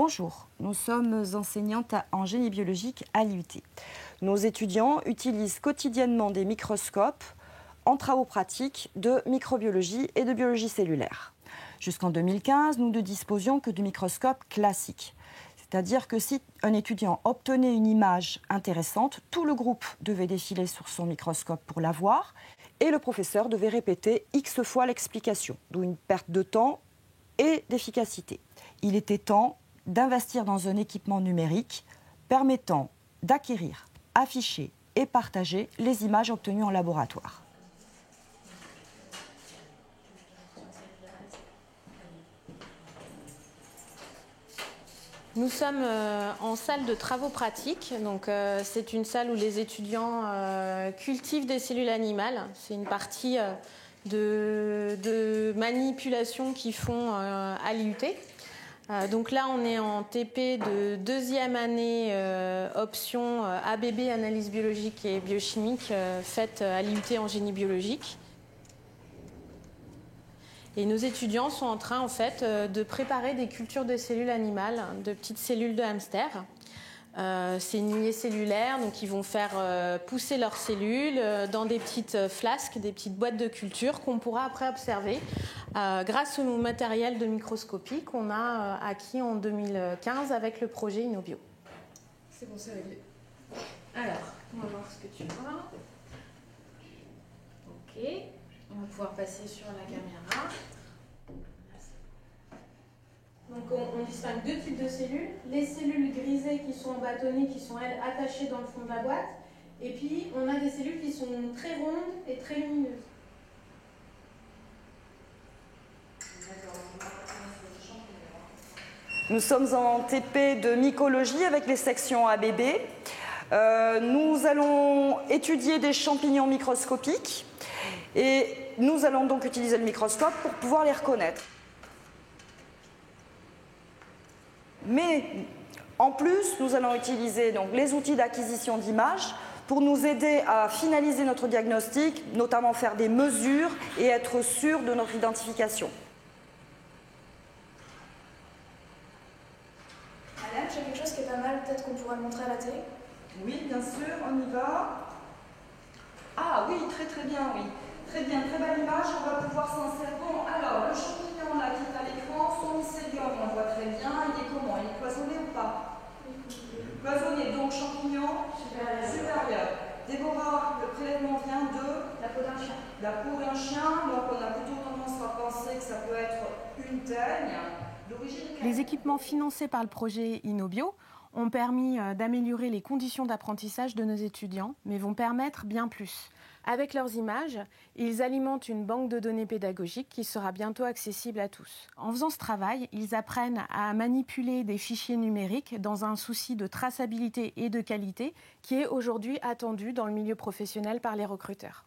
Bonjour, nous sommes enseignantes en génie biologique à l'IUT. Nos étudiants utilisent quotidiennement des microscopes en travaux pratiques de microbiologie et de biologie cellulaire. Jusqu'en 2015, nous ne disposions que de microscopes classiques. C'est-à-dire que si un étudiant obtenait une image intéressante, tout le groupe devait défiler sur son microscope pour la voir et le professeur devait répéter X fois l'explication, d'où une perte de temps et d'efficacité. Il était temps d'investir dans un équipement numérique permettant d'acquérir, afficher et partager les images obtenues en laboratoire. Nous sommes en salle de travaux pratiques. Donc, c'est une salle où les étudiants cultivent des cellules animales. C'est une partie de manipulation qu'ils font à l'IUT. Donc là, on est en TP de deuxième année, option ABB, analyse biologique et biochimique, faite à l'IUT en génie biologique. Et nos étudiants sont en train, en fait, de préparer des cultures de cellules animales, de petites cellules de hamster. C'est une lignée cellulaire, donc ils vont faire pousser leurs cellules dans des petites flasques, des petites boîtes de culture qu'on pourra après observer grâce au matériel de microscopie qu'on a acquis en 2015 avec le projet InnoBio. C'est bon, c'est réglé. Alors, on va voir ce que tu vois. Ok. On va pouvoir passer sur la caméra. Donc on distingue deux types de cellules. Les cellules grisées qui sont bâtonnées, qui sont elles attachées dans le fond de la boîte. Et puis on a des cellules qui sont très rondes et très lumineuses. Nous sommes en TP de mycologie avec les sections ABB. Nous allons étudier des champignons microscopiques. Et nous allons donc utiliser le microscope pour pouvoir les reconnaître. Mais en plus, nous allons utiliser donc les outils d'acquisition d'images pour nous aider à finaliser notre diagnostic, notamment faire des mesures et être sûr de notre identification. Alain, j'ai quelque chose qui est pas mal, peut-être qu'on pourrait le montrer à la télé. Oui, bien sûr, on y va. Ah oui, très bien, oui. Très bien, très belle image, on va pouvoir s'en servir. Bon, alors, le champignon là qui est à l'écran, son mycélium, on voit très bien, il est comment? Il est cloisonné ou pas? Cloisonné, donc champignon supérieur. Déborah, le prélèvement vient de La peau d'un chien. la peau d'un chien, donc on a plutôt tendance à penser que ça peut être une teigne. Les équipements financés par le projet InnoBio ont permis d'améliorer les conditions d'apprentissage de nos étudiants, mais vont permettre bien plus. Avec leurs images, ils alimentent une banque de données pédagogiques qui sera bientôt accessible à tous. En faisant ce travail, ils apprennent à manipuler des fichiers numériques dans un souci de traçabilité et de qualité qui est aujourd'hui attendu dans le milieu professionnel par les recruteurs.